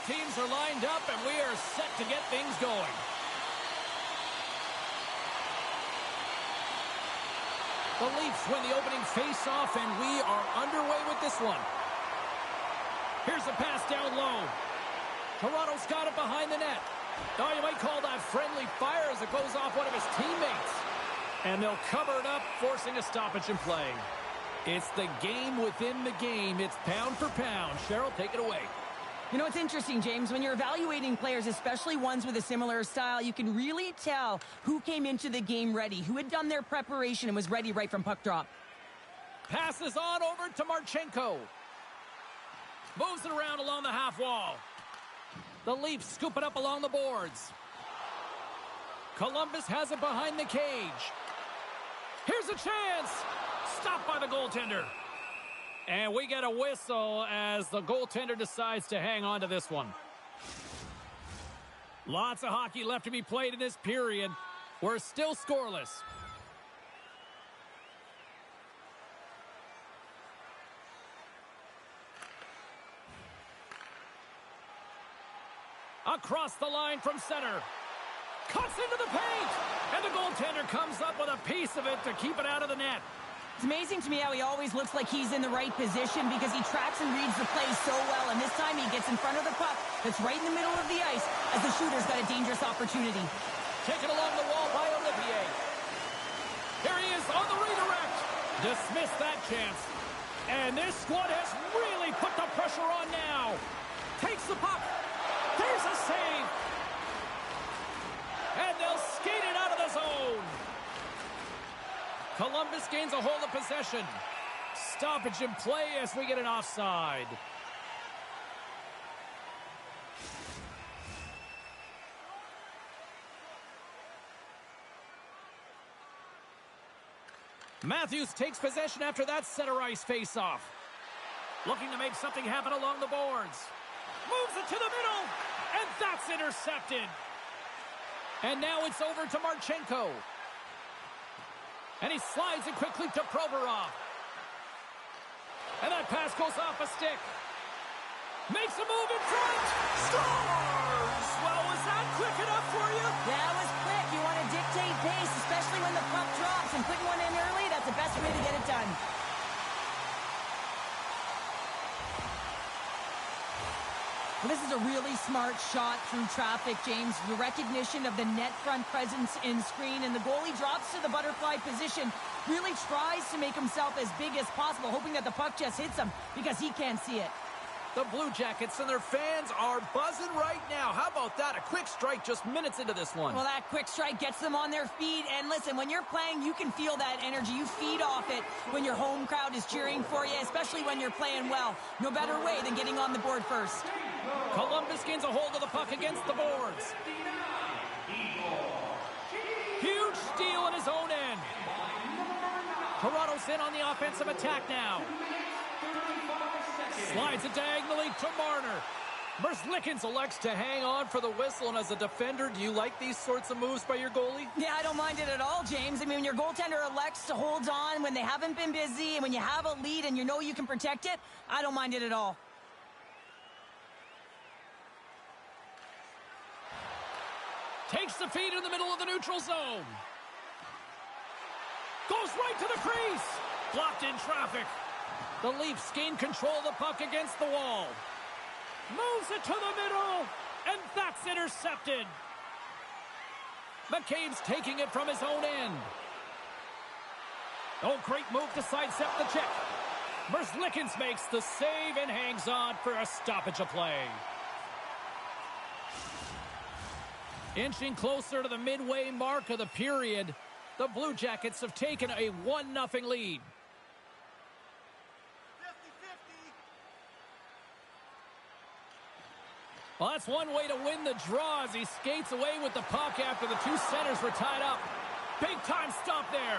Both teams are lined up, and we are set to get things going. The Leafs win the opening face-off, and we are underway with this one. Here's a pass down low. Toronto's got it behind the net. Oh, you might call that friendly fire as it goes off one of his teammates. And they'll cover it up, forcing a stoppage in play. It's the game within the game. It's pound for pound. Cheryl, take it away. You know, it's interesting, James. When you're evaluating players, especially ones with a similar style, you can really tell who came into the game ready, who had done their preparation and was ready right from puck drop. Passes on over to Marchenko. Moves it around along the half wall. The Leafs scoop it up along the boards. Columbus has it behind the cage. Here's a chance. Stopped by the goaltender. And we get a whistle as the goaltender decides to hang on to this one. Lots of hockey left to be played in this period. We're still scoreless. Across the line from center. Cuts into the paint. And the goaltender comes up with a piece of it to keep it out of the net. It's amazing to me how he always looks like he's in the right position because he tracks and reads the play so well. And this time he gets in front of the puck that's right in the middle of the ice as the shooter's got a dangerous opportunity. Taken along the wall by Olivier. Here he is on the redirect. Dismissed that chance. And this squad has really put the pressure on now. Takes the puck. There's a save. And they'll skate it out of the zone. Columbus gains a hold of possession. Stoppage in play as we get an offside. Matthews takes possession after that center ice face-off. Looking to make something happen along the boards. Moves it to the middle, and that's intercepted. And now it's over to Marchenko. And he slides it quickly to Provorov. And that pass goes off a stick. Makes a move in front. Scores! Well, was that quick enough for you? That was quick. You want to dictate pace, especially when the puck drops. And putting one in early, that's the best way to get it done. Well, this is a really smart shot through traffic, James. The recognition of the net front presence in screen, and the goalie drops to the butterfly position, really tries to make himself as big as possible, hoping that the puck just hits him because he can't see it. The Blue Jackets and their fans are buzzing right now. How about that? A quick strike just minutes into this one. Well, that quick strike gets them on their feet. And listen, when you're playing, you can feel that energy. You feed off it when your home crowd is cheering for you, especially when you're playing well. No better way than getting on the board first. Columbus gains a hold of the puck against the boards. Huge steal in his own end. Toronto's in on the offensive attack now. Slides it diagonally to Marner. Merzlikins elects to hang on for the whistle, and as a defender, do you like these sorts of moves by your goalie? Yeah, I don't mind it at all, James. I mean, when your goaltender elects to hold on when they haven't been busy, and when you have a lead and you know you can protect it, I don't mind it at all. Takes the feed in the middle of the neutral zone. Goes right to the crease. Blocked in traffic. The Leafs gain control of the puck against the wall. Moves it to the middle. And that's intercepted. McCabe's taking it from his own end. Oh, great move to sidestep the check. Merzlikins makes the save and hangs on for a stoppage of play. Inching closer to the midway mark of the period, the Blue Jackets have taken a 1-0 lead. Well, that's one way to win the draw as he skates away with the puck after the two centers were tied up. Big time stop there.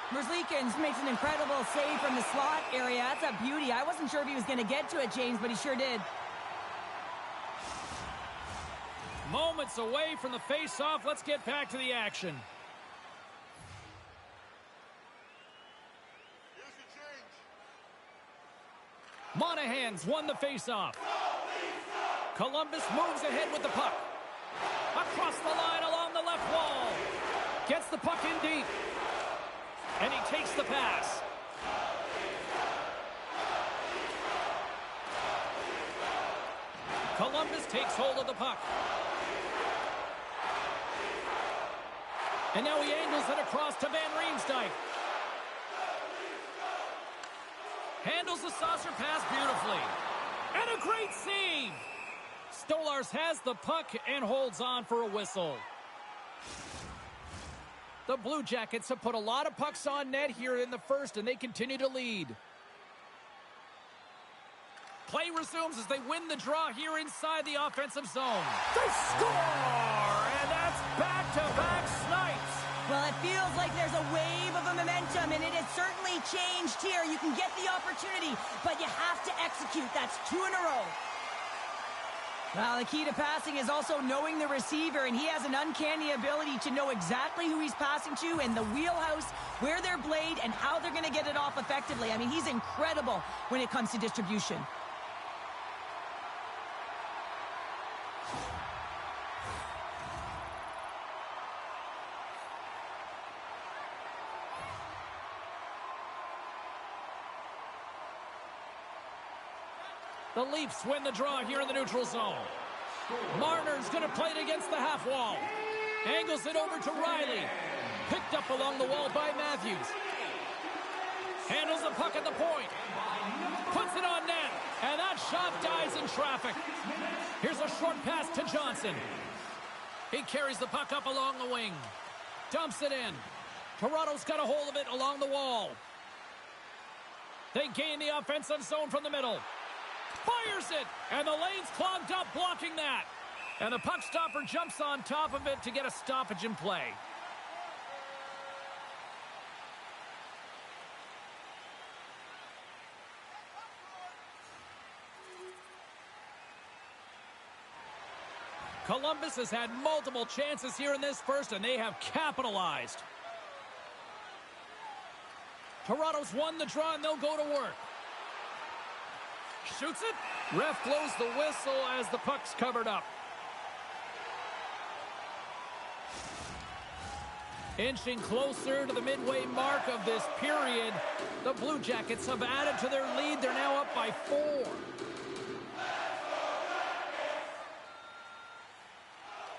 Merzlikins makes an incredible save from the slot area. That's a beauty. I wasn't sure if he was going to get to it, James, but he sure did. Moments away from the face-off. Let's get back to the action. Monahan's won the face-off. Columbus moves ahead with the puck. Across the line along the left wall. Gets the puck in deep. And he takes the pass. Columbus takes hold of the puck. And now he angles it across to Van Riemsdyk. Handles the saucer pass beautifully. And a great save. Stolarz has the puck and holds on for a whistle. The Blue Jackets have put a lot of pucks on net here in the first, and they continue to lead. Play resumes as they win the draw here inside the offensive zone. They score! And that's back-to-back snipes. Well, it feels like there's a wave of momentum, and it has certainly changed here. You can get the opportunity, but you have to execute. That's 2 in a row. Well, the key to passing is also knowing the receiver, and he has an uncanny ability to know exactly who he's passing to and the wheelhouse, where they're played, and how they're going to get it off effectively. I mean, he's incredible when it comes to distribution. The Leafs win the draw here in the neutral zone. Marner's going to play it against the half wall. Angles it over to Riley. Picked up along the wall by Matthews. Handles the puck at the point. Puts it on net. And that shot dies in traffic. Here's a short pass to Johnson. He carries the puck up along the wing. Dumps it in. Toronto's got a hold of it along the wall. They gain the offensive zone from the middle. Fires it, and the lane's clogged up blocking that. And the puck stopper jumps on top of it to get a stoppage in play. Columbus has had multiple chances here in this first, and they have capitalized. Toronto's won the draw, and they'll go to work. Shoots it. Ref blows the whistle as the puck's covered up. Inching closer to the midway mark of this period, the Blue Jackets have added to their lead. They're now up by 4.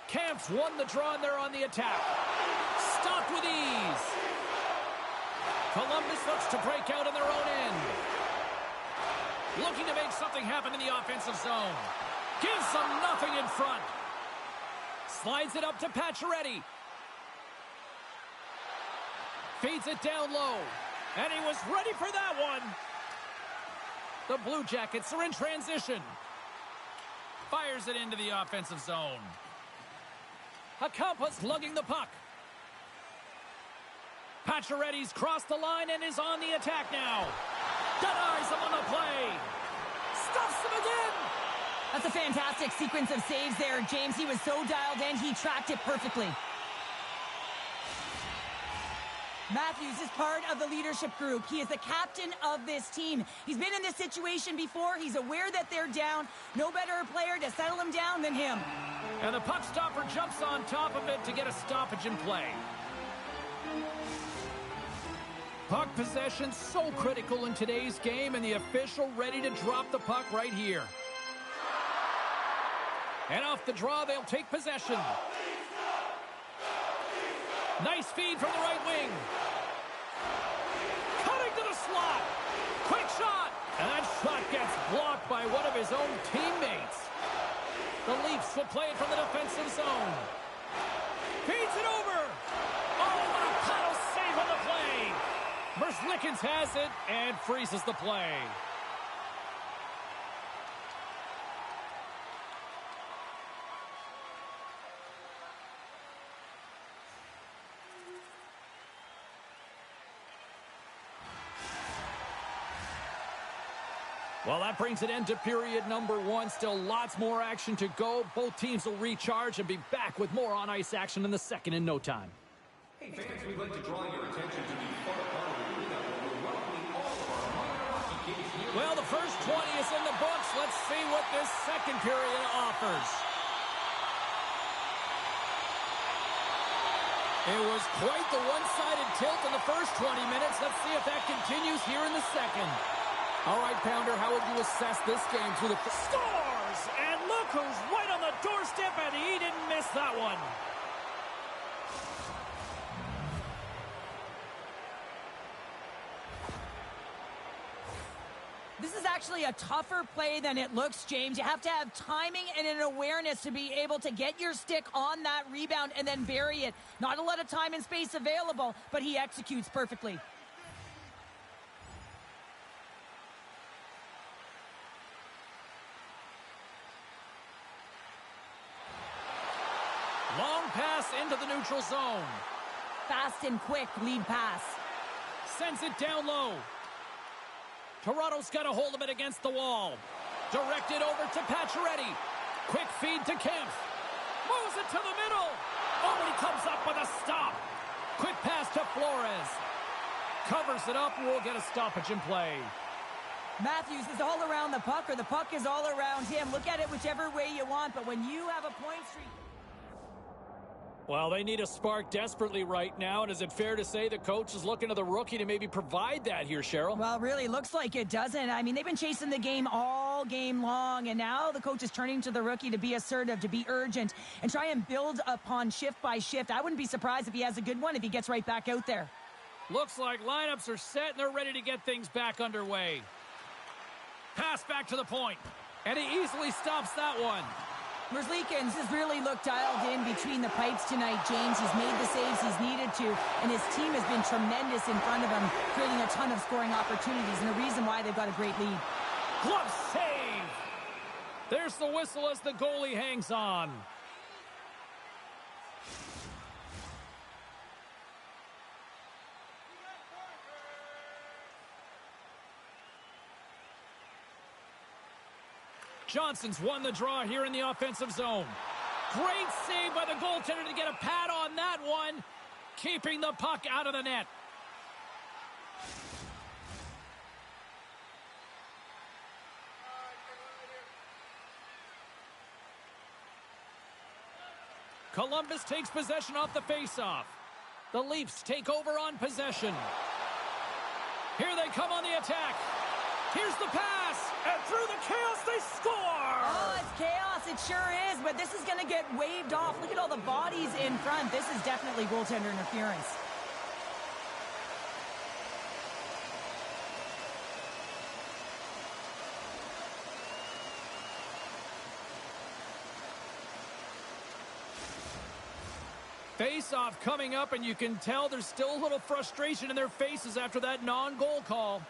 Camp's won the draw, and they're on the attack. Stopped with ease. Columbus looks to break out in their own end. Looking to make something happen in the offensive zone. Gives them nothing in front. Slides it up to Pacioretty. Feeds it down low. And he was ready for that one. The Blue Jackets are in transition. Fires it into the offensive zone. Hakampas lugging the puck. Pacioretty's crossed the line and is on the attack now. Denies him on the play. Stuffs him again. That's a fantastic sequence of saves there, James. He was so dialed in, he tracked it perfectly. Matthews is part of the leadership group. He is the captain of this team. He's been in this situation before. He's aware that they're down. No better player to settle him down than him. And the puck stopper jumps on top of it to get a stoppage in play. Puck possession so critical in today's game, and the official ready to drop the puck right here. And off the draw, they'll take possession. Nice feed from the right wing. Cutting to the slot. Quick shot. And that shot gets blocked by one of his own teammates. The Leafs will play it from the defensive zone. Feeds it over. Oh, what a paddle save on the play. Merzlikins has it and freezes the play. Well, that brings an end to period number 1. Still lots more action to go. Both teams will recharge and be back with more on-ice action in the second in no time. Hey fans, we'd like to draw your attention to the far part of the arena where we're welcoming all of our minor hockey kids here Well, the first 20 is in the books. Let's see what this second period offers. It was quite the one-sided tilt in the first 20 minutes. Let's see if that continues here in the second. All right, Pounder, how would you assess this game through the... Scores! And look who's right on the doorstep, and he didn't miss that one. This is actually a tougher play than it looks, James. You have to have timing and an awareness to be able to get your stick on that rebound and then bury it. Not a lot of time and space available, but he executes perfectly. Long pass into the neutral zone. Fast and quick lead pass. Sends it down low. Toronto's got a hold of it against the wall. Directed over to Pacioretty. Quick feed to Kemp. Moves it to the middle. Oh, and he comes up with a stop. Quick pass to Flores. Covers it up, and we'll get a stoppage in play. Matthews is all around the puck, or the puck is all around him. Look at it whichever way you want, but when you have a point streak... Well, they need a spark desperately right now, and is it fair to say the coach is looking to the rookie to maybe provide that here, Cheryl? Well, really looks like it doesn't. I mean, they've been chasing the game all game long, and now the coach is turning to the rookie to be assertive, to be urgent, and try and build upon shift by shift. I wouldn't be surprised if he has a good one if he gets right back out there. Looks like lineups are set, and they're ready to get things back underway. Pass back to the point, and he easily stops that one. Merzlikins has really looked dialed in between the pipes tonight, James. He's made the saves he's needed to, and his team has been tremendous in front of him, creating a ton of scoring opportunities, and the reason why they've got a great lead. Glove save! There's the whistle as the goalie hangs on. Johnson's won the draw here in the offensive zone. Great save by the goaltender to get a pad on that one, keeping the puck out of the net. Columbus takes possession off the faceoff. The Leafs take over on possession. Here they come on the attack. Here's the pass, and through the chaos, they score! Oh, it's chaos. It sure is, but this is going to get waved off. Look at all the bodies in front. This is definitely goaltender interference. Face-off coming up, and you can tell there's still a little frustration in their faces after that non-goal call.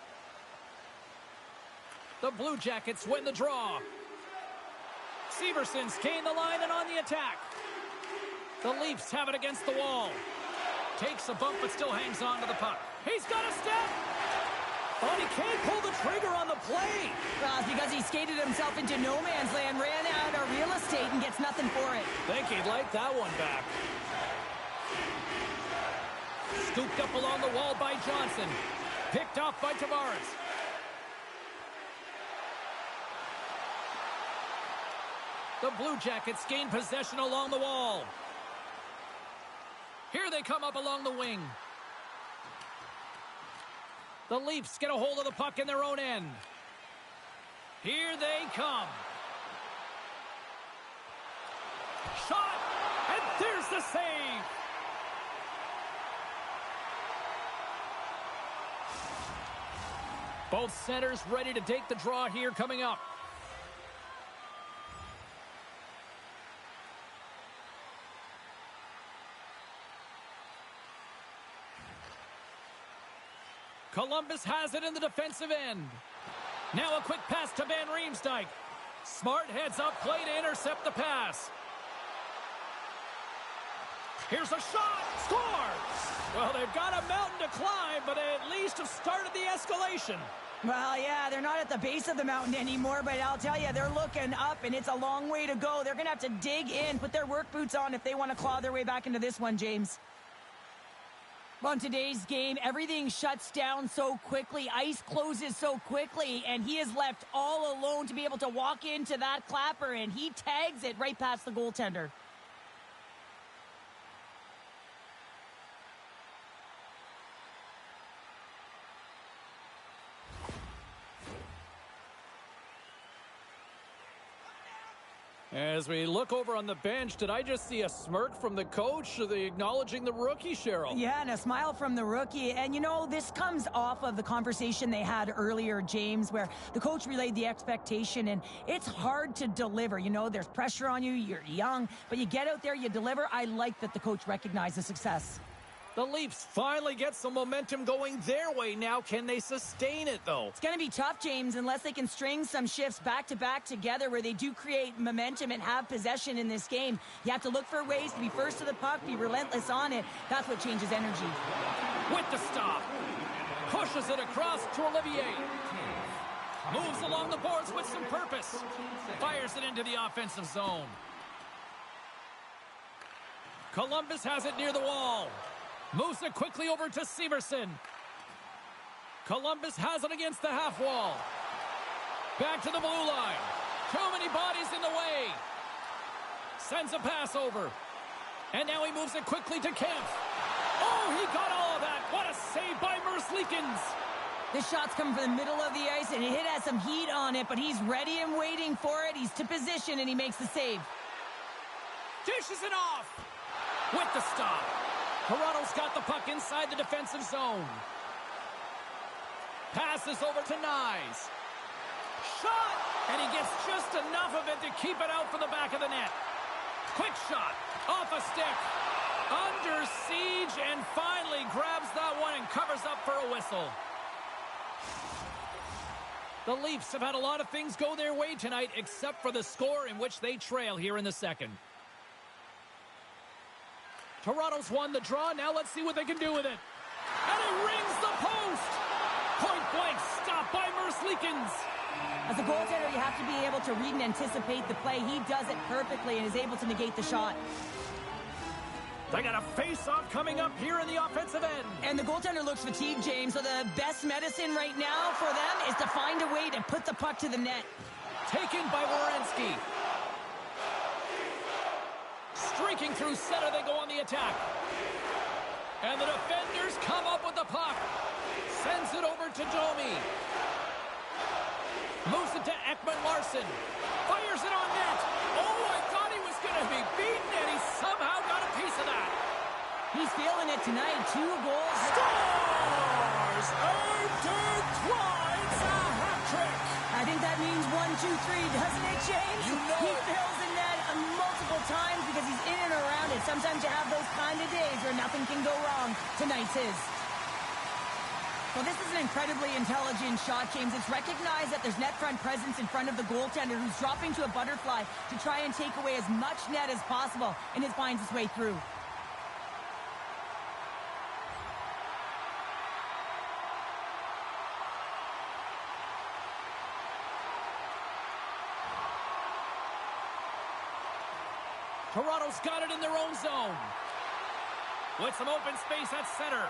The Blue Jackets win the draw. Severson's gained the line and on the attack. The Leafs have it against the wall. Takes a bump but still hangs on to the puck. He's got a step. Oh, he can't pull the trigger on the play. Well, it's because he skated himself into no man's land, ran out of real estate, and gets nothing for it. Think he'd like that one back. Scooped up along the wall by Johnson. Picked off by Tavares. The Blue Jackets gain possession along the wall. Here they come up along the wing. The Leafs get a hold of the puck in their own end. Here they come. Shot, and there's the save. Both centers ready to take the draw here coming up. Columbus has it in the defensive end. Now a quick pass to Van Riemsdyk. Smart heads up play to intercept the pass. Here's a shot. Scores! Well, they've got a mountain to climb, but they at least have started the escalation. Well, yeah, they're not at the base of the mountain anymore, but I'll tell you, they're looking up, and it's a long way to go. They're going to have to dig in, put their work boots on if they want to claw their way back into this one, James. On today's game, everything shuts down so quickly. Ice closes so quickly, and he is left all alone to be able to walk into that clapper, and he tags it right past the goaltender. As we look over on the bench, did I just see a smirk from the coach? Are they acknowledging the rookie, Cheryl? Yeah, and a smile from the rookie. And, you know, this comes off of the conversation they had earlier, James, where the coach relayed the expectation, and it's hard to deliver. You know, there's pressure on you, you're young, but you get out there, you deliver. I like that the coach recognized the success. The Leafs finally get some momentum going their way now. Can they sustain it, though? It's going to be tough, James, unless they can string some shifts back-to-back together where they do create momentum and have possession in this game. You have to look for ways to be first to the puck, be relentless on it. That's what changes energy. With the stop. Pushes it across to Olivier. Moves along the boards with some purpose. Fires it into the offensive zone. Columbus has it near the wall. Moves it quickly over to Severson. Columbus has it against the half wall. Back to the blue line. Too many bodies in the way. Sends a pass over. And now he moves it quickly to Kemp. Oh, he got all of that. What a save by Merzlikins. This shot's coming from the middle of the ice, and it has some heat on it, but he's ready and waiting for it. He's to position, and he makes the save. Dishes it off. With the stop. Toronto's got the puck inside the defensive zone. Passes over to Nyes. Shot! And he gets just enough of it to keep it out from the back of the net. Quick shot. Off a stick. Under siege and finally grabs that one and covers up for a whistle. The Leafs have had a lot of things go their way tonight except for the score in which they trail here in the second. Toronto's won the draw. Now let's see what they can do with it. And it rings the post. Point blank stop by Merzlikins. As a goaltender, you have to be able to read and anticipate the play. He does it perfectly and is able to negate the shot. They got a face-off coming up here in the offensive end. And the goaltender looks fatigued, James, so the best medicine right now for them is to find a way to put the puck to the net. Taken by Werenski. Streaking through center, they go on the attack. And the defenders come up with the puck. Sends it over to Domi. Moves it to Ekman-Larsson. Fires it on net. Oh, I thought he was going to be beaten, and he somehow got a piece of that. He's feeling it tonight. 2 goals. Scores! Intertwines a hat trick. I think that means 1, 2, 3, doesn't it, James? You know he it. fills the net multiple times because he's in and around it. Sometimes you have those kind of days where nothing can go wrong. Tonight's his. Well, this is an incredibly intelligent shot, James. It's recognized that there's net front presence in front of the goaltender who's dropping to a butterfly to try and take away as much net as possible, and it finds its way through. Toronto's got it in their own zone. With some open space at center.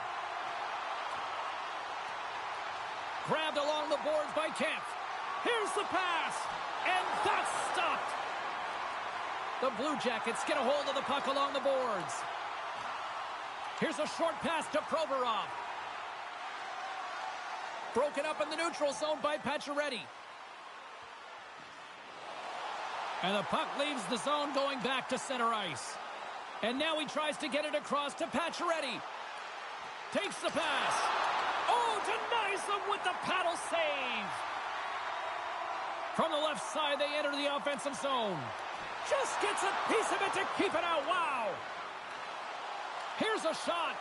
Grabbed along the boards by Kemp. Here's the pass. And that's stopped. The Blue Jackets get a hold of the puck along the boards. Here's a short pass to Provorov. Broken up in the neutral zone by Pacioretty. And the puck leaves the zone going back to center ice. And now he tries to get it across to Pacioretty. Takes the pass. Oh, denies them with the paddle save. From the left side, they enter the offensive zone. Just gets a piece of it to keep it out. Wow. Here's a shot.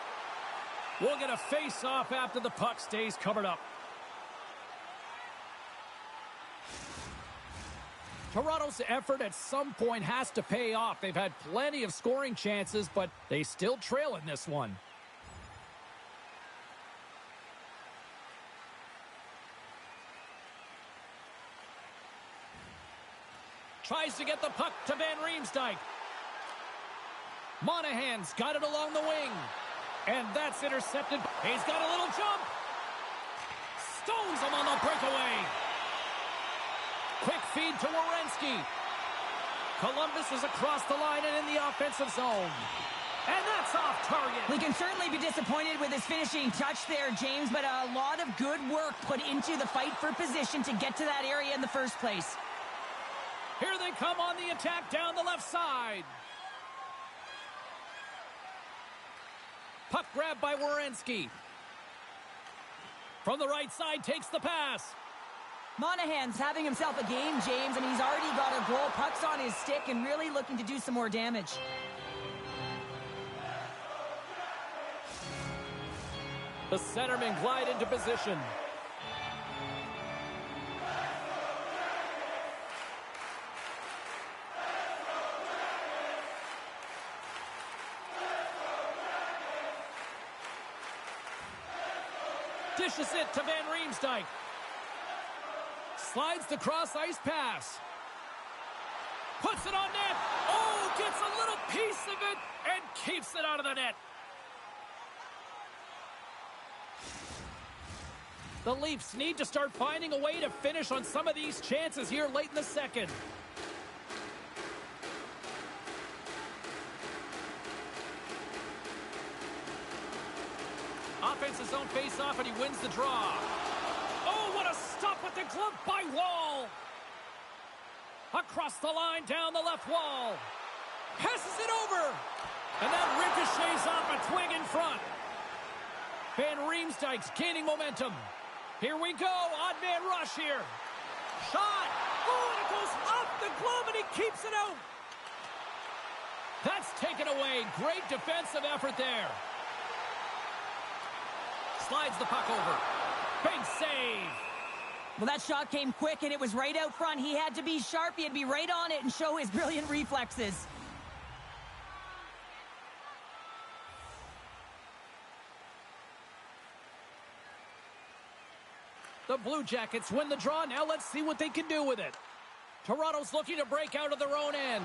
We'll get a face-off after the puck stays covered up. Toronto's effort at some point has to pay off. They've had plenty of scoring chances, but they still trail in this one. Tries to get the puck to Van Riemsdyk. Monahan's got it along the wing. And that's intercepted. He's got a little jump. Stones him on the breakaway. Quick feed to Werenski. Columbus is across the line and in the offensive zone. And that's off target. We can certainly be disappointed with his finishing touch there, James, but a lot of good work put into the fight for position to get to that area in the first place. Here they come on the attack down the left side. Puck grabbed by Werenski. From the right side, takes the pass. Monahan's having himself a game, James, and he's already got a goal. Puck's on his stick and really looking to do some more damage. The centermen glide into position. Dishes it to Van Riemsdyk. Slides the cross-ice pass. Puts it on net. Oh, gets a little piece of it and keeps it out of the net. The Leafs need to start finding a way to finish on some of these chances here late in the second. Offensive zone face-off, and he wins the draw. Oh, what a stop with the glove by Wall. Across the line, down the left wall. Passes it over. And that ricochets off a twig in front. Van Riemsdyk's gaining momentum. Here we go, odd man rush here. Shot. Oh, and it goes off the glove, and he keeps it out. That's taken away. Great defensive effort there. Slides the puck over. Big save. Well, that shot came quick, and it was right out front. He had to be sharp. He had to be right on it and show his brilliant reflexes. The Blue Jackets win the draw. Now let's see what they can do with it. Toronto's looking to break out of their own end.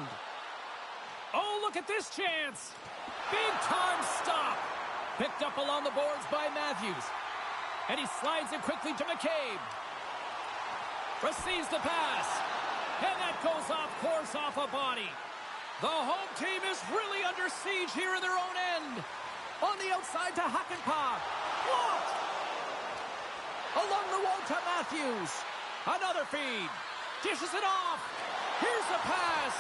Oh, look at this chance. Big time stop. Picked up along the boards by Matthews. And he slides it quickly to McCabe. Receives the pass. And that goes off course off a body. The home team is really under siege here in their own end. On the outside to Hakanpää. Blocked. Along the wall to Matthews. Another feed. Dishes it off. Here's the pass.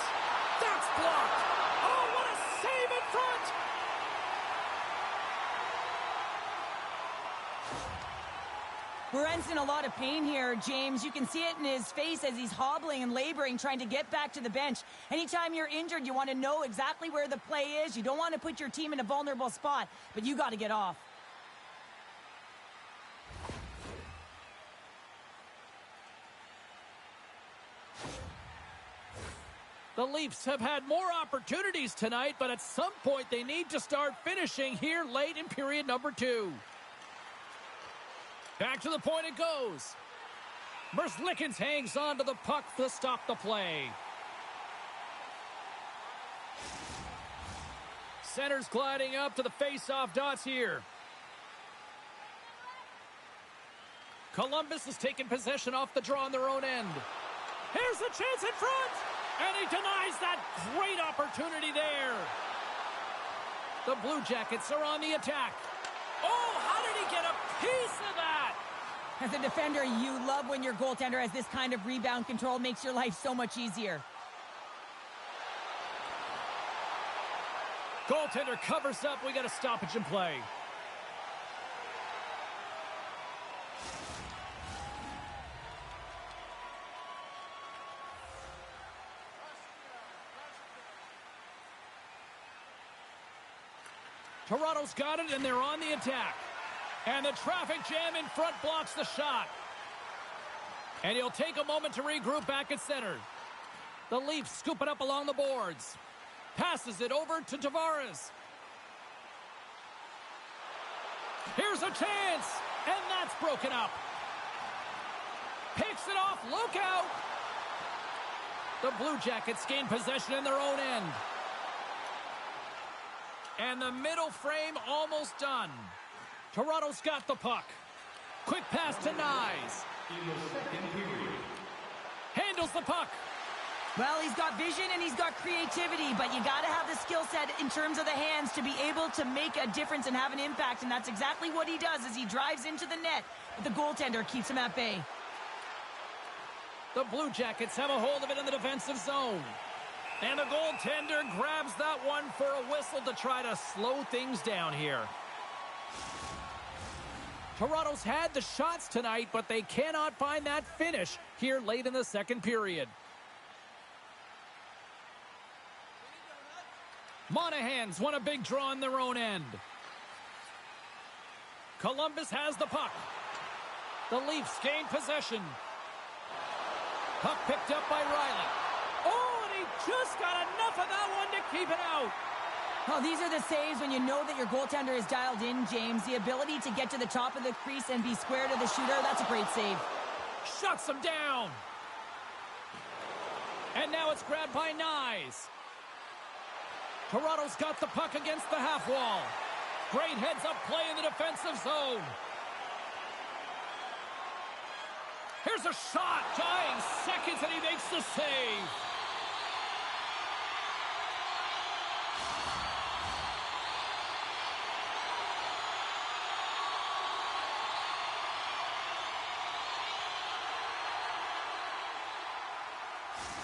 That's blocked. Oh, what a save in front. Weren's in a lot of pain here, James. You can see it in his face as he's hobbling and laboring, trying to get back to the bench. Anytime you're injured, you want to know exactly where the play is. You don't want to put your team in a vulnerable spot, but you got to get off. The Leafs have had more opportunities tonight, but at some point they need to start finishing here late in period number 2. Back to the point it goes. Merzlikins hangs on to the puck to stop the play. Center's gliding up to the face-off dots here. Columbus has taken possession off the draw on their own end. Here's the chance in front! And he denies that great opportunity there. The Blue Jackets are on the attack. Oh, how did he get a piece of that? As a defender, you love when your goaltender has this kind of rebound control. Makes your life so much easier. Goaltender covers up. We got a stoppage in play. Toronto's got it, and they're on the attack. And the traffic jam in front blocks the shot. And he'll take a moment to regroup back at center. The Leafs scoop it up along the boards. Passes it over to Tavares. Here's a chance, and that's broken up. Picks it off, look out. The Blue Jackets gain possession in their own end. And the middle frame almost done. Toronto's got the puck. Quick pass to Nyes. In the second period. Handles the puck. Well, he's got vision and he's got creativity, but you got to have the skill set in terms of the hands to be able to make a difference and have an impact, and that's exactly what he does as he drives into the net. But the goaltender keeps him at bay. The Blue Jackets have a hold of it in the defensive zone. And the goaltender grabs that one for a whistle to try to slow things down here. Toronto's had the shots tonight, but they cannot find that finish here late in the second period. Monahan's won a big draw in their own end. Columbus has the puck. The Leafs gain possession. Puck picked up by Riley. Oh, and he just got enough of that one to keep it out. Oh, these are the saves when you know that your goaltender is dialed in, James. The ability to get to the top of the crease and be square to the shooter, that's a great save. Shuts him down. And now it's grabbed by Nyes. Toronto's got the puck against the half wall. Great heads-up play in the defensive zone. Here's a shot. Dying seconds, and he makes the save.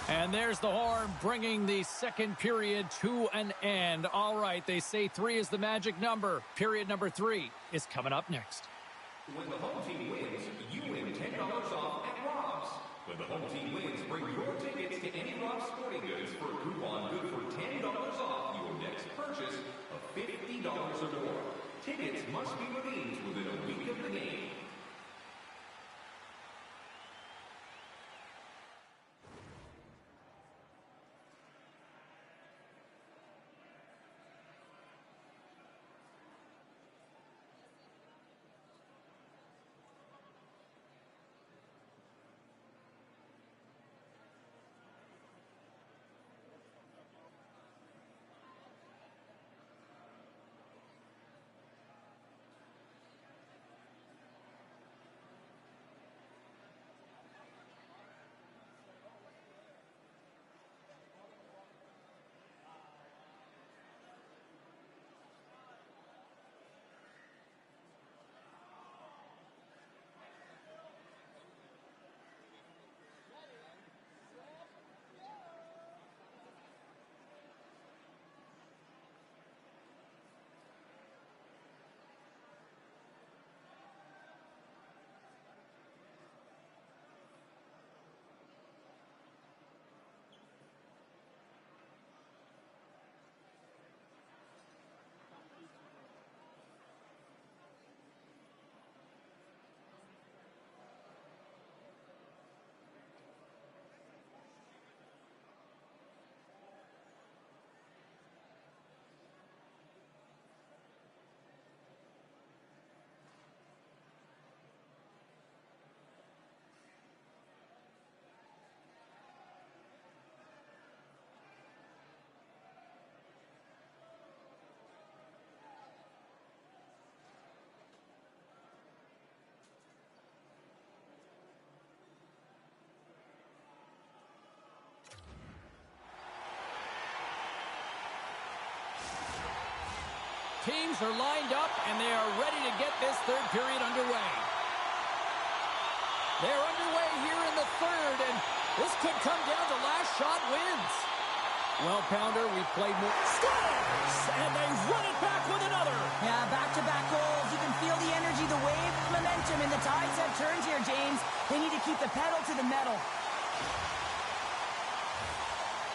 And there's the horn, bringing the second period to an end. All right, they say 3 is the magic number. Period number 3 is coming up next. When the home team wins, you win $10 off at Rob's. When the home team wins, bring your tickets to any Rob's Sporting Goods for a coupon good for $10 off your next purchase of $50 or more. Tickets must be redeemed within a week of the game. Teams are lined up, and they are ready to get this third period underway. They're underway here in the third, and this could come down to last shot wins. Well, Pounder, we've played more. Scores! And they run it back with another. Yeah, back-to-back goals. You can feel the energy, the wave, the momentum, and the tides have turned here, James. They need to keep the pedal to the metal.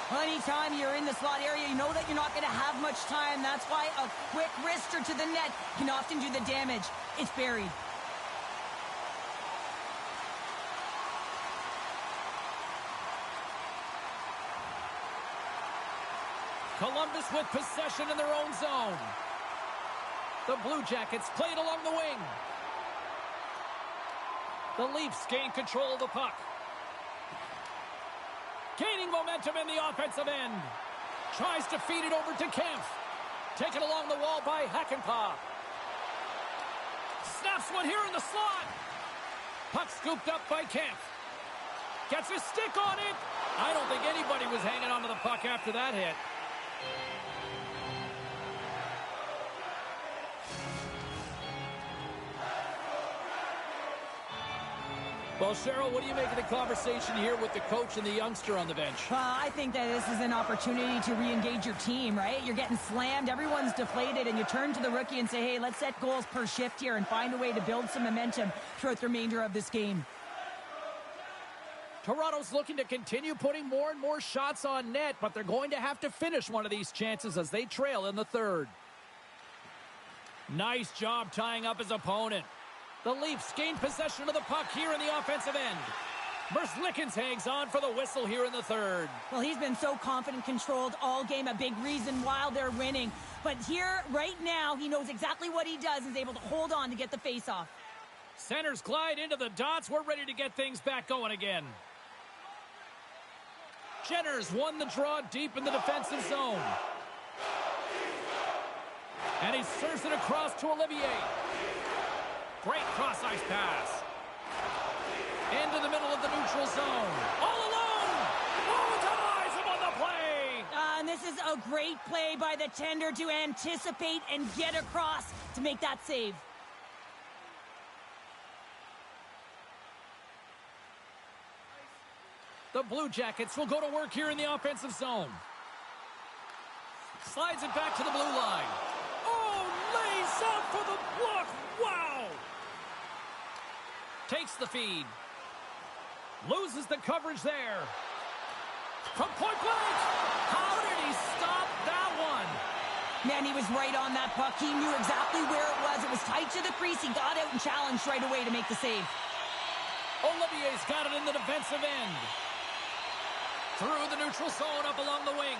Well, anytime you're in the slot area, you know that you're not going to have much time. That's why a quick wrister to the net can often do the damage. It's buried. Columbus with possession in their own zone. The Blue Jackets played along the wing. The Leafs gain control of the puck. Gaining momentum in the offensive end. Tries to feed it over to Kempf. Taken along the wall by Hakanpää. Snaps one here in the slot. Puck scooped up by Kemp. Gets his stick on it. I don't think anybody was hanging onto the puck after that hit. Well, Cheryl, what do you make of the conversation here with the coach and the youngster on the bench? I think that this is an opportunity to re-engage your team, right? You're getting slammed, everyone's deflated, and you turn to the rookie and say, hey, let's set goals per shift here and find a way to build some momentum throughout the remainder of this game. Toronto's looking to continue putting more and more shots on net, but they're going to have to finish one of these chances as they trail in the third. Nice job tying up his opponent. The Leafs gain possession of the puck here in the offensive end. Merzlikins hangs on for the whistle here in the third. Well, he's been so confident, controlled all game, a big reason why they're winning. But here, right now, he knows exactly what he does and is able to hold on to get the face-off. Centers glide into the dots. We're ready to get things back going again. Jenner's won the draw deep in the defensive zone. And he serves it across to Olivier. Great cross-ice pass. Into the middle of the neutral zone. All alone! Oh, denies him on the play! And this is a great play by the tender to anticipate and get across to make that save. The Blue Jackets will go to work here in the offensive zone. Slides it back to the blue line. Oh, lays out for the block. Wow! Takes the feed. Loses the coverage there. From point blank. How did he stop that one? Man, he was right on that puck. He knew exactly where it was. It was tight to the crease. He got out and challenged right away to make the save. Olivier's got it in the defensive end. Through the neutral zone, up along the wing.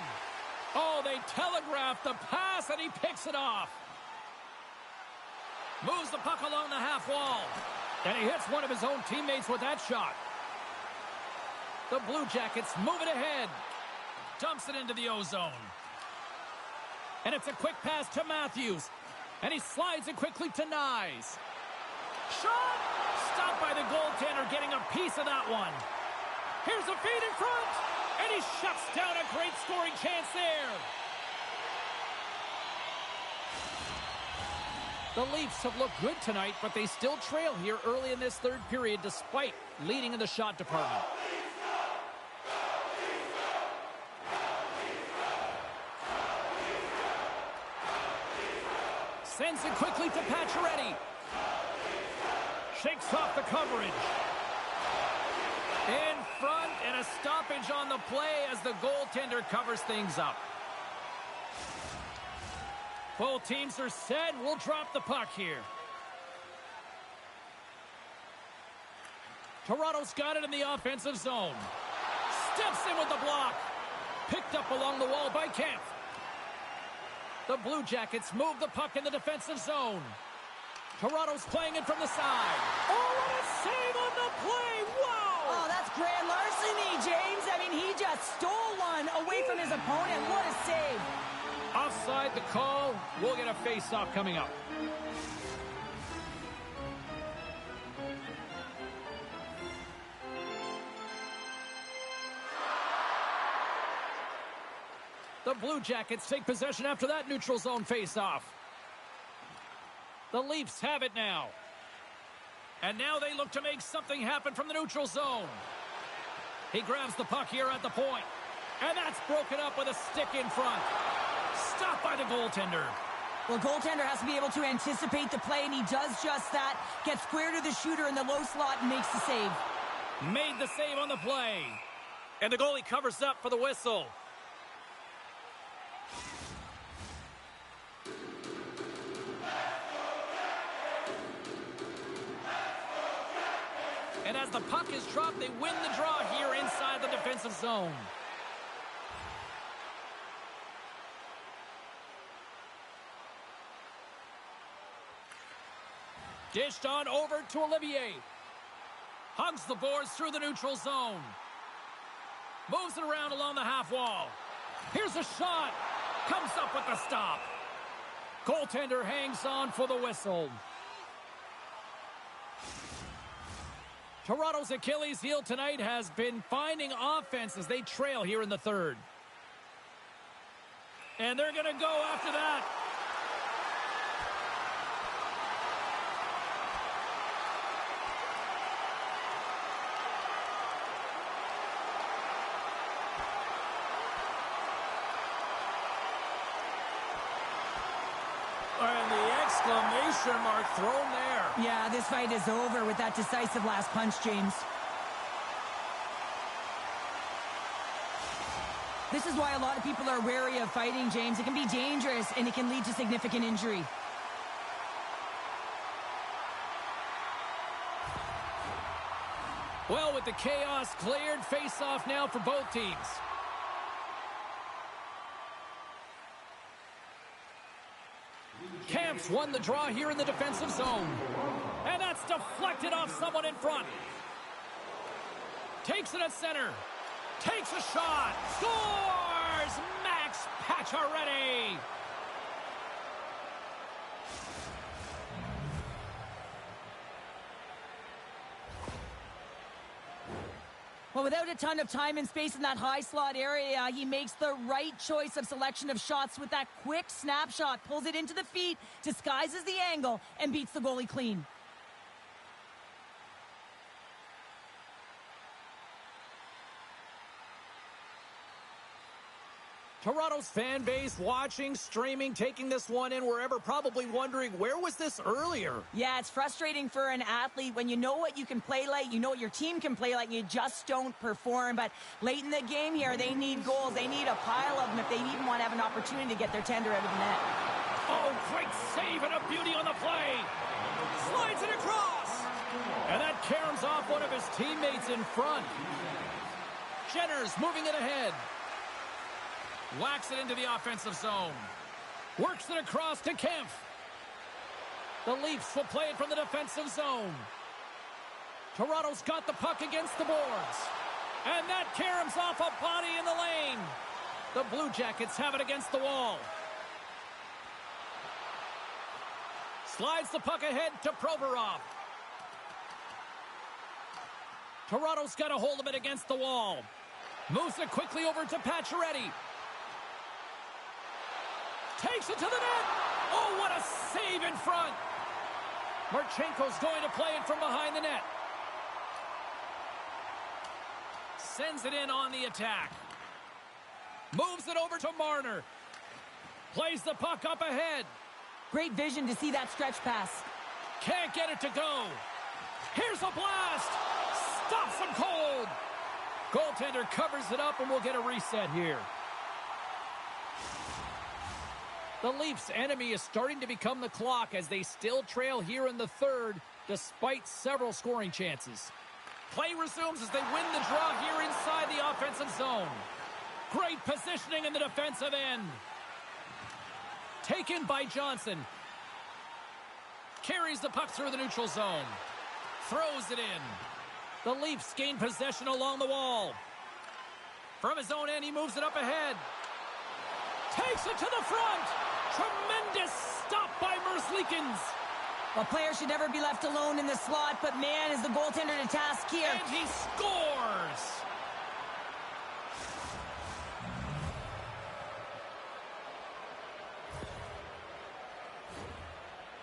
Oh, they telegraphed the pass, and he picks it off. Moves the puck along the half wall. And he hits one of his own teammates with that shot. The Blue Jackets move it ahead. Dumps it into the O-zone. And it's a quick pass to Matthews. And he slides it quickly to Nyes. Shot! Stopped by the goaltender, getting a piece of that one. Here's a feed in front. And he shuts down a great scoring chance there. The Leafs have looked good tonight, but they still trail here early in this third period despite leading in the shot department. Sends it quickly to Pacioretty. Shakes off the coverage. In front, and a stoppage on the play as the goaltender covers things up. Both teams are set. We'll drop the puck here. Toronto's got it in the offensive zone. Steps in with the block. Picked up along the wall by Kemp. The Blue Jackets move the puck in the defensive zone. Toronto's playing it from the side. Oh, what a save on the play! Wow! Oh, that's grand larceny, James. I mean, he just stole one away from his opponent. What a save. Offside the call. We'll get a face-off coming up. The Blue Jackets take possession after that neutral zone face-off. The Leafs have it now. And now they look to make something happen from the neutral zone. He grabs the puck here at the point. And that's broken up with a stick in front. Stopped by the goaltender. Well, goaltender has to be able to anticipate the play, and he does just that. Gets square to the shooter in the low slot and makes the save. Made the save on the play. And the goalie covers up for the whistle. And as the puck is dropped, they win the draw here inside the defensive zone. Dished on over to Olivier. Hugs the boards through the neutral zone. Moves it around along the half wall. Here's a shot. Comes up with the stop. Goaltender hangs on for the whistle. Toronto's Achilles heel tonight has been finding offense as they trail here in the third. And they're going to go after that. And the exclamation mark thrown there. Yeah, this fight is over with that decisive last punch, James. This is why a lot of people are wary of fighting, James. It can be dangerous, and it can lead to significant injury. Well, with the chaos cleared, face-off now for both teams. Camps won the draw here in the defensive zone. And that's deflected off someone in front. Takes it at center. Takes a shot. Scores! Max Pacioretty. Well, without a ton of time and space in that high slot area, he makes the right choice of selection of shots with that quick snapshot. Pulls it into the feet, disguises the angle, and beats the goalie clean. Toronto's fan base watching, streaming, taking this one in wherever, probably wondering, where was this earlier? Yeah, it's frustrating for an athlete when you know what you can play like, you know what your team can play like, and you just don't perform. But late in the game here, they need goals. They need a pile of them if they even want to have an opportunity to get their tender out of the net. Oh, great save and a beauty on the play. Slides it across. And that caroms off one of his teammates in front. Jenner's moving it ahead. Whacks it into the offensive zone. Works it across to Kempf. The Leafs will play it from the defensive zone. Toronto's got the puck against the boards. And that caroms off a body in the lane. The Blue Jackets have it against the wall. Slides the puck ahead to Provorov. Toronto's got a hold of it against the wall. Moves it quickly over to Pacioretty. Takes it to the net. Oh, what a save in front. Marchenko's going to play it from behind the net. Sends it in on the attack. Moves it over to Marner. Plays the puck up ahead. Great vision to see that stretch pass. Can't get it to go. Here's a blast. Stops him cold. Goaltender covers it up and we'll get a reset here. The Leafs' enemy is starting to become the clock as they still trail here in the third despite several scoring chances. Play resumes as they win the draw here inside the offensive zone. Great positioning in the defensive end. Taken by Johnson. Carries the puck through the neutral zone. Throws it in. The Leafs gain possession along the wall. From his own end, he moves it up ahead. Takes it to the front. Tremendous stop by Merzlikins. A player should never be left alone in the slot, but man, is the goaltender to task here. And he scores.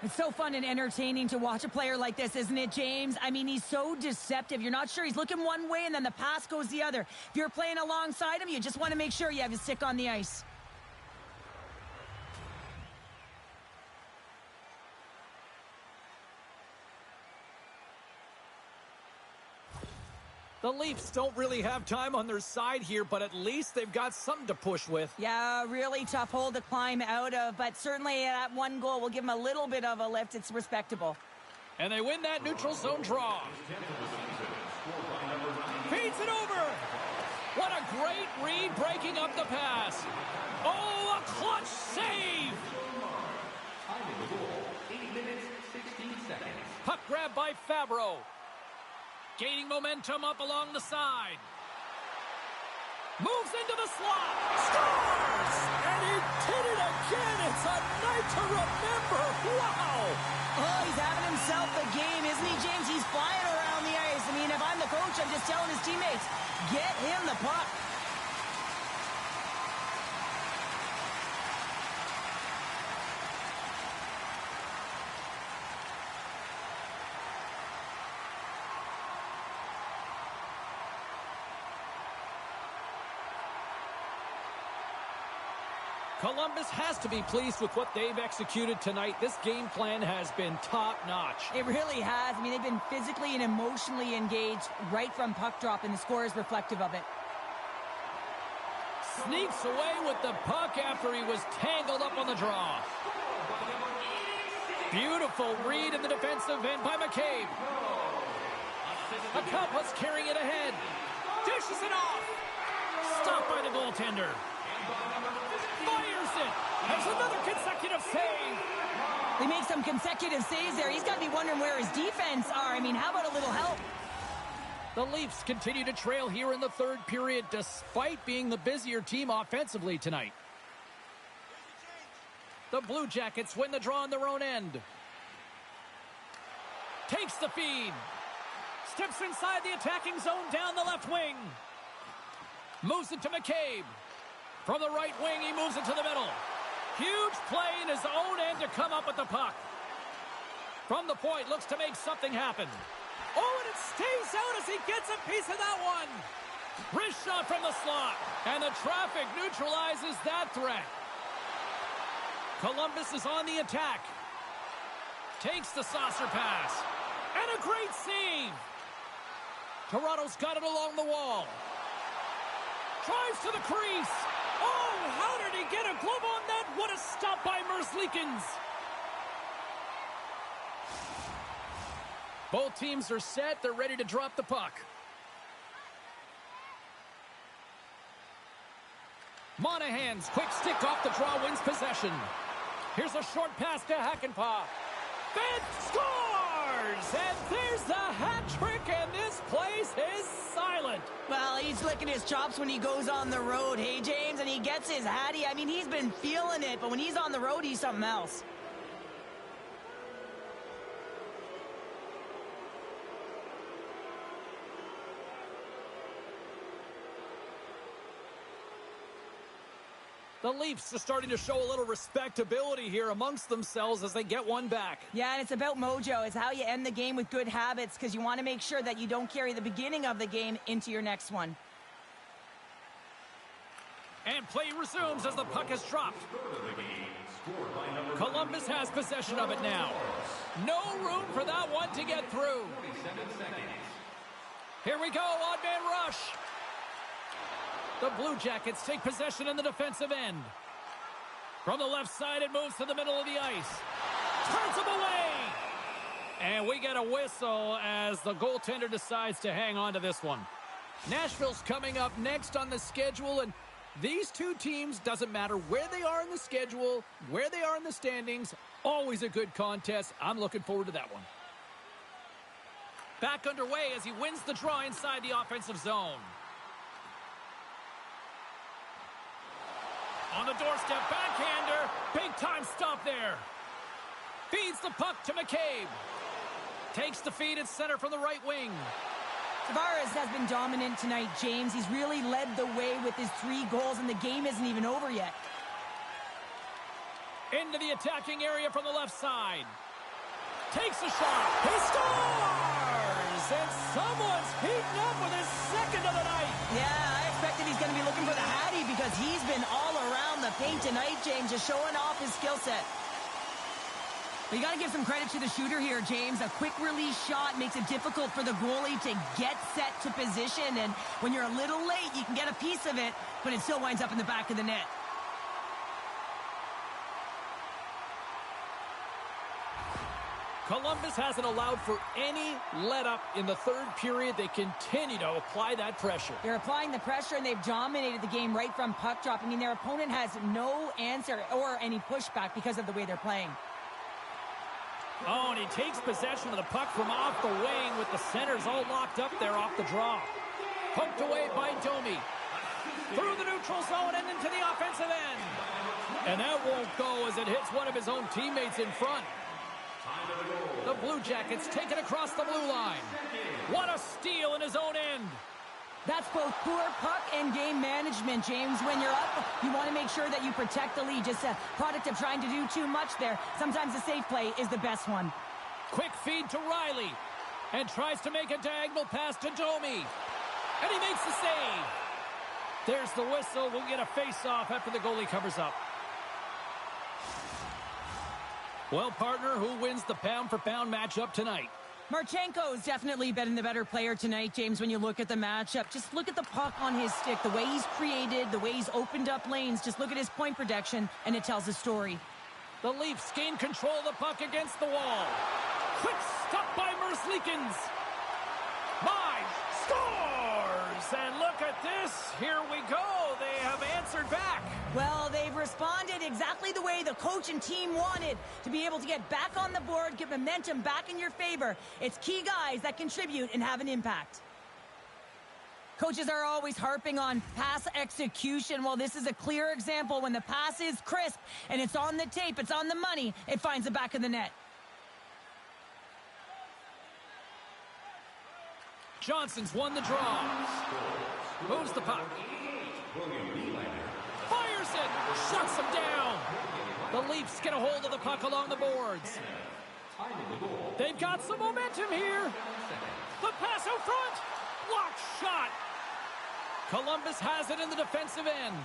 It's so fun and entertaining to watch a player like this, isn't it, James? I mean, he's so deceptive. You're not sure he's looking one way, and then the pass goes the other. If you're playing alongside him, you just want to make sure you have his stick on the ice. The Leafs don't really have time on their side here, but at least they've got something to push with. Yeah, really tough hole to climb out of, but certainly that one goal will give them a little bit of a lift. It's respectable. And they win that neutral zone draw. Feeds it over. What a great read breaking up the pass. Oh, a clutch save. Time in the goal, 8 minutes, 16 seconds. Puck grab by Fabro. Gaining momentum up along the side. Moves into the slot. Scores! And he did it again. It's a night to remember. Wow. Oh, he's having himself a game, isn't he, James? He's flying around the ice. I mean, if I'm the coach, I'm just telling his teammates, get him the puck. Columbus has to be pleased with what they've executed tonight. This game plan has been top-notch. It really has. I mean, they've been physically and emotionally engaged right from puck drop, and the score is reflective of it. Sneaks away with the puck after he was tangled up on the draw. Beautiful read in the defensive end by McCabe. Akapa's carrying it ahead. Dishes it off. Stopped by the goaltender. Fires it. There's another consecutive save. They make some consecutive saves there. He's got to be wondering where his defense are. I mean, how about a little help? The Leafs continue to trail here in the third period despite being the busier team offensively tonight. The Blue Jackets win the draw on their own end. Takes the feed. Steps inside the attacking zone down the left wing. Moves it to McCabe. From the right wing, he moves it to the middle. Huge play in his own end to come up with the puck. From the point, looks to make something happen. Oh, and it stays out as he gets a piece of that one. Wrist shot from the slot. And the traffic neutralizes that threat. Columbus is on the attack. Takes the saucer pass. And a great save. Toronto's got it along the wall. Drives to the crease. Oh, how did he get a glove on that? What a stop by Merzlikins. Both teams are set. They're ready to drop the puck. Monahan's quick stick off the draw wins possession. Here's a short pass to Hakanpää. Benn scores! And there's the hat trick, and this place is silent. Well, he's licking his chops when he goes on the road, hey, James, and he gets his hattie. I mean, he's been feeling it, but when he's on the road, he's something else. The Leafs are starting to show a little respectability here amongst themselves as they get one back. Yeah, and it's about mojo. It's how you end the game with good habits because you want to make sure that you don't carry the beginning of the game into your next one. And play resumes as the puck is dropped. Columbus has possession of it now. No room for that one to get through. Here we go, odd-man rush. The Blue Jackets take possession in the defensive end. From the left side, it moves to the middle of the ice. Turns him away. And we get a whistle as the goaltender decides to hang on to this one. Nashville's coming up next on the schedule, and these two teams, doesn't matter where they are in the schedule, where they are in the standings, always a good contest. I'm looking forward to that one. Back underway as he wins the draw inside the offensive zone. On the doorstep, backhander. Big time stop there. Feeds the puck to McCabe. Takes the feed at center from the right wing. Tavares has been dominant tonight, James. He's really led the way with his 3 goals, and the game isn't even over yet. Into the attacking area from the left side. Takes a shot. He scores! And someone's heating up with his second of the night. Yeah, I expected he's going to be looking for the hattie because he's been all around the paint tonight, James, just showing off his skill set. But you got to give some credit to the shooter here, James. A quick release shot makes it difficult for the goalie to get set to position, and when you're a little late, you can get a piece of it, but it still winds up in the back of the net. Columbus hasn't allowed for any let-up in the third period. They continue to apply that pressure. They're applying the pressure, and they've dominated the game right from puck drop. I mean, their opponent has no answer or any pushback because of the way they're playing. Oh, and he takes possession of the puck from off the wing with the centers all locked up there off the draw. Poked away by Domi. Through the neutral zone and into the offensive end. And that won't go as it hits one of his own teammates in front. The Blue Jackets take it across the blue line. What a steal in his own end. That's both poor puck and game management, James. When you're up, you want to make sure that you protect the lead. Just a product of trying to do too much there. Sometimes a safe play is the best one. Quick feed to Riley. And tries to make a diagonal pass to Domi. And he makes the save. There's the whistle. We'll get a face-off after the goalie covers up. Well, partner, who wins the pound-for-pound matchup tonight? Marchenko's definitely been the better player tonight, James, when you look at the matchup. Just look at the puck on his stick, the way he's created, the way he's opened up lanes. Just look at his point protection, and it tells a story. The Leafs gain control of the puck against the wall. Quick stop by Merzlikins. Scores! And look at this. Here we go. They have answered back. Well, they've responded exactly the way the coach and team wanted, to be able to get back on the board, get momentum back in your favor. It's key guys that contribute and have an impact. Coaches are always harping on pass execution. Well, this is a clear example. When the pass is crisp and it's on the tape, it's on the money, it finds the back of the net. Johnson's won the draw. Moves the puck. Fires it. Shuts him down. The Leafs get a hold of the puck along the boards. They've got some momentum here. The pass out front. Blocked shot. Columbus has it in the defensive end.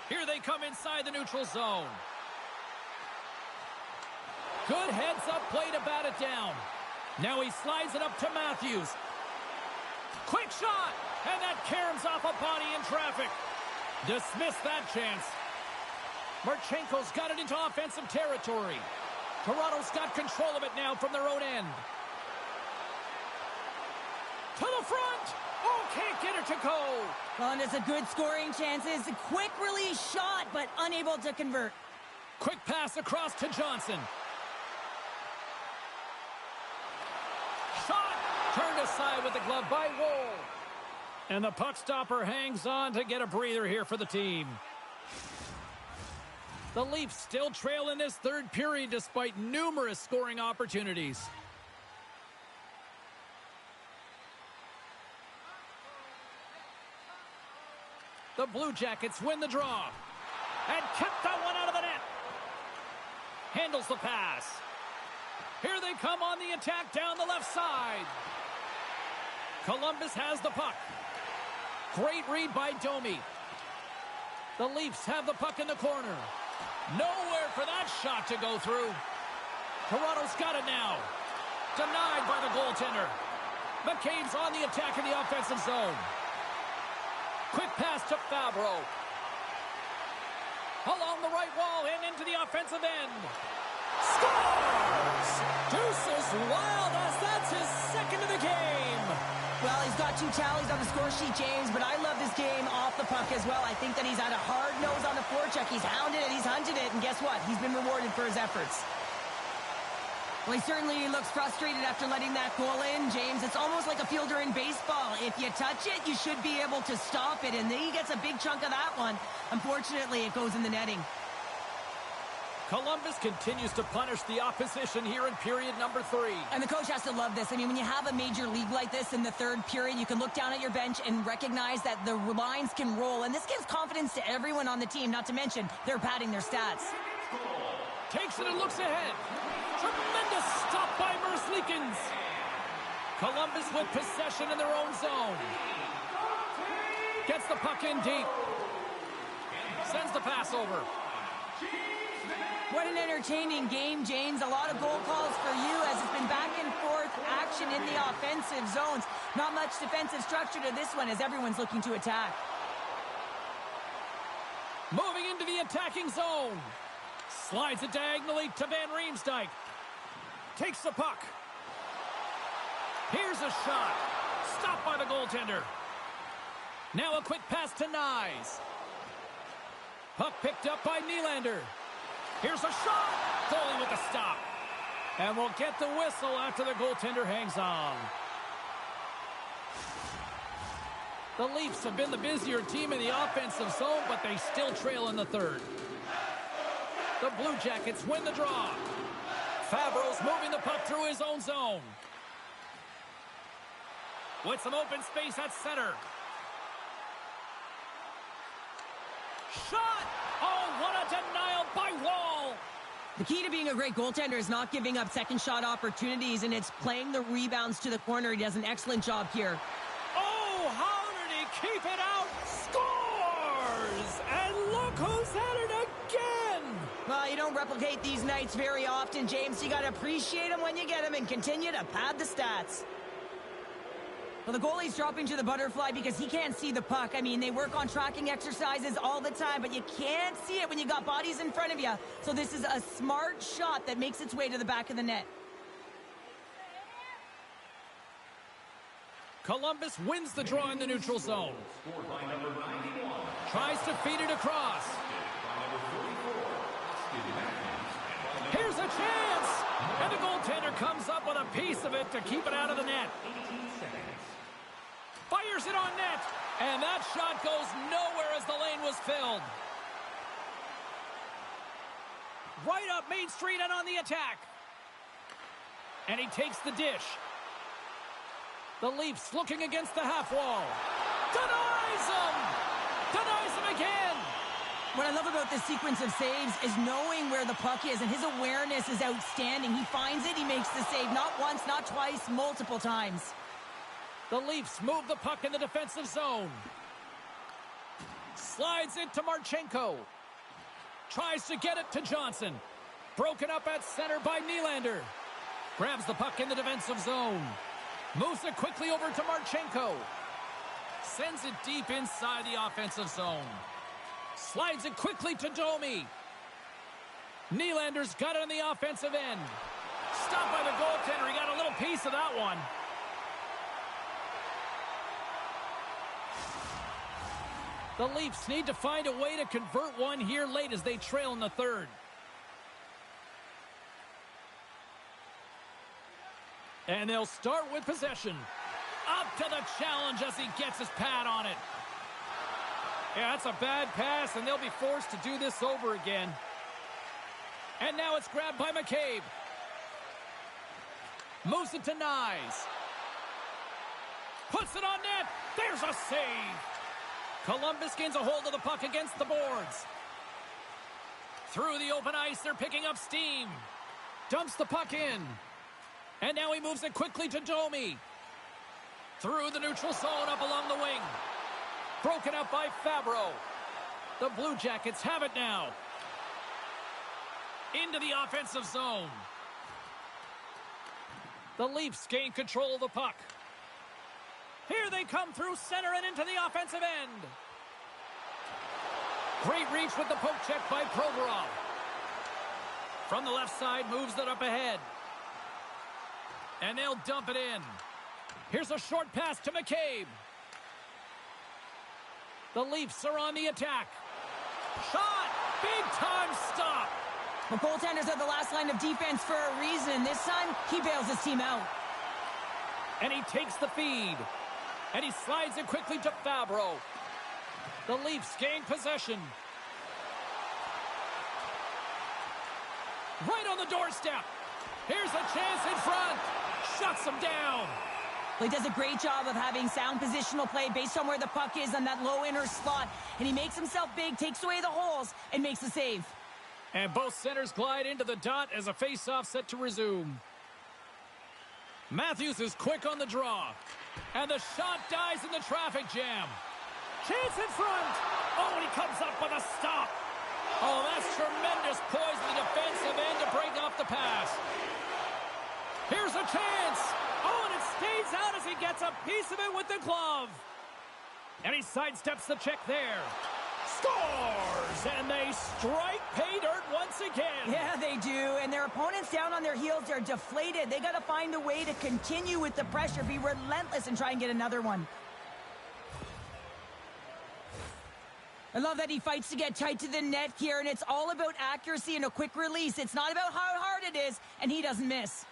Here they come inside the neutral zone. Good heads-up play to bat it down. Now he slides it up to Matthews. Quick shot! And that caroms off a body in traffic. Dismiss that chance. Marchenko's got it into offensive territory. Toronto's got control of it now from their own end. To the front! Oh, can't get it to go. Well, and it's a good scoring chance. It's a quick release shot, but unable to convert. Quick pass across to Johnson. Shot! Turned aside with the glove by Woll. And the puck stopper hangs on to get a breather here for the team. The Leafs still trail in this third period despite numerous scoring opportunities. The Blue Jackets win the draw. And kept that one out of the net. Handles the pass. Here they come on the attack down the left side. Columbus has the puck. Great read by Domi. The Leafs have the puck in the corner. Nowhere for that shot to go through. Toronto's got it now. Denied by the goaltender. McCabe's on the attack in the offensive zone. Quick pass to Fabro. Along the right wall and into the offensive end. Scores! Deuces Wild as that's his second of the game. Well, he's got 2 tallies on the score sheet, James, but I love this game off the puck as well. I think that he's had a hard nose on the forecheck. He's hounded it, he's hunted it, and guess what? He's been rewarded for his efforts. Well, he certainly looks frustrated after letting that goal in, James. It's almost like a fielder in baseball. If you touch it, you should be able to stop it, and then he gets a big chunk of that one. Unfortunately, it goes in the netting. Columbus continues to punish the opposition here in period number 3. And the coach has to love this. I mean, when you have a major league like this in the third period, you can look down at your bench and recognize that the lines can roll. And this gives confidence to everyone on the team, not to mention they're padding their stats. Takes it and looks ahead. Tremendous stop by Merzlikins. Columbus with possession in their own zone. Gets the puck in deep. Sends the pass over. What an entertaining game, James. A lot of goal calls for you as it's been back and forth action in the offensive zones. Not much defensive structure to this one as everyone's looking to attack. Moving into the attacking zone. Slides it diagonally to Van Riemsdyk. Takes the puck. Here's a shot. Stopped by the goaltender. Now a quick pass to Nyes. Puck picked up by Nylander. Here's a shot. Goalie with the stop. And we'll get the whistle after the goaltender hangs on. The Leafs have been the busier team in the offensive zone, but they still trail in the third. The Blue Jackets win the draw. Fabro's moving the puck through his own zone. With some open space at center. Shot! Oh, what a denial by Wall! The key to being a great goaltender is not giving up second shot opportunities, and it's playing the rebounds to the corner. He does an excellent job here. Oh, how did he keep it out? Scores! And look who's at it again! Well, you don't replicate these nights very often, James. You got to appreciate them when you get them and continue to pad the stats. Well, the goalie's dropping to the butterfly because he can't see the puck. I mean, they work on tracking exercises all the time, but you can't see it when you got bodies in front of you. So this is a smart shot that makes its way to the back of the net. Columbus wins the draw in the neutral zone. Tries to feed it across. Here's a chance! And the goaltender comes up with a piece of it to keep it out of the net. Fires it on net, and that shot goes nowhere as the lane was filled. Right up Main Street and on the attack. And he takes the dish. The Leafs looking against the half wall. Denies him! Denies him again! What I love about this sequence of saves is knowing where the puck is, and his awareness is outstanding. He finds it, he makes the save not once, not twice, multiple times. The Leafs move the puck in the defensive zone. Slides it to Marchenko. Tries to get it to Johnson. Broken up at center by Nylander. Grabs the puck in the defensive zone. Moves it quickly over to Marchenko. Sends it deep inside the offensive zone. Slides it quickly to Domi. Nylander's got it on the offensive end. Stopped by the goaltender. He got a little piece of that one. The Leafs need to find a way to convert one here late as they trail in the third. And they'll start with possession. Up to the challenge as he gets his pad on it. Yeah, that's a bad pass, and they'll be forced to do this over again. And now it's grabbed by McCabe. Moves it to Nyes. Puts it on net. There's a save. Columbus gains a hold of the puck against the boards. Through the open ice, they're picking up steam. Dumps the puck in. And now he moves it quickly to Domi. Through the neutral zone up along the wing. Broken up by Fabro. The Blue Jackets have it now. Into the offensive zone. The Leafs gain control of the puck. Here they come through center and into the offensive end. Great reach with the poke check by Provorov. From the left side, moves it up ahead. And they'll dump it in. Here's a short pass to McCabe. The Leafs are on the attack. Shot! Big time stop! The goaltenders are the last line of defense for a reason. This time, he bails his team out. And he takes the feed. And he slides it quickly to Fabro. The Leafs gain possession. Right on the doorstep. Here's a chance in front. Shuts him down. Well, he does a great job of having sound positional play based on where the puck is on that low inner slot. And he makes himself big, takes away the holes, and makes the save. And both centers glide into the dot as a face-off set to resume. Matthews is quick on the draw. And the shot dies in the traffic jam. Chance in front. Oh, and he comes up with a stop. Oh, that's tremendous poise in the defensive end to break off the pass. Here's a chance. Oh, and it stays out as he gets a piece of it with the glove. And he sidesteps the check there. Scores! And they strike pay dirt once again. Yeah, they do. And their opponents down on their heels, they're deflated. They got to find a way to continue with the pressure, be relentless, and try and get another one. I love that he fights to get tight to the net here, and it's all about accuracy and a quick release. It's not about how hard it is, and he doesn't miss.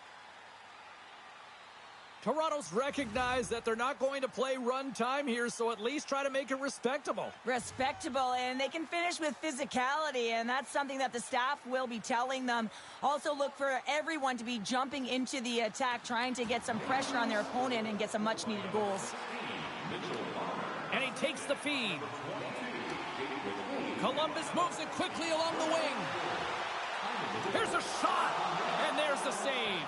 Toronto's recognized that they're not going to play run time here, so at least try to make it respectable. Respectable, and they can finish with physicality, and that's something that the staff will be telling them. Also look for everyone to be jumping into the attack, trying to get some pressure on their opponent and get some much-needed goals. And he takes the feed. Columbus moves it quickly along the wing. Here's a shot, and there's the save.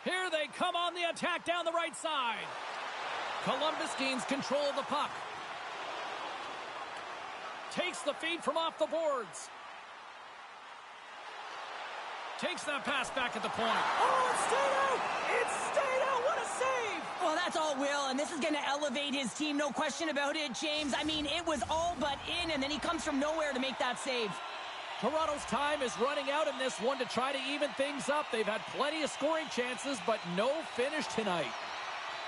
Here they come on the attack down the right side. Columbus gains control of the puck. Takes the feed from off the boards. Takes that pass back at the point. Oh, it stayed out! It stayed out! What a save! Well, that's all Will, and this is going to elevate his team, no question about it, James. I mean, it was all but in, and then he comes from nowhere to make that save. Toronto's time is running out in this one to try to even things up. They've had plenty of scoring chances, but no finish tonight.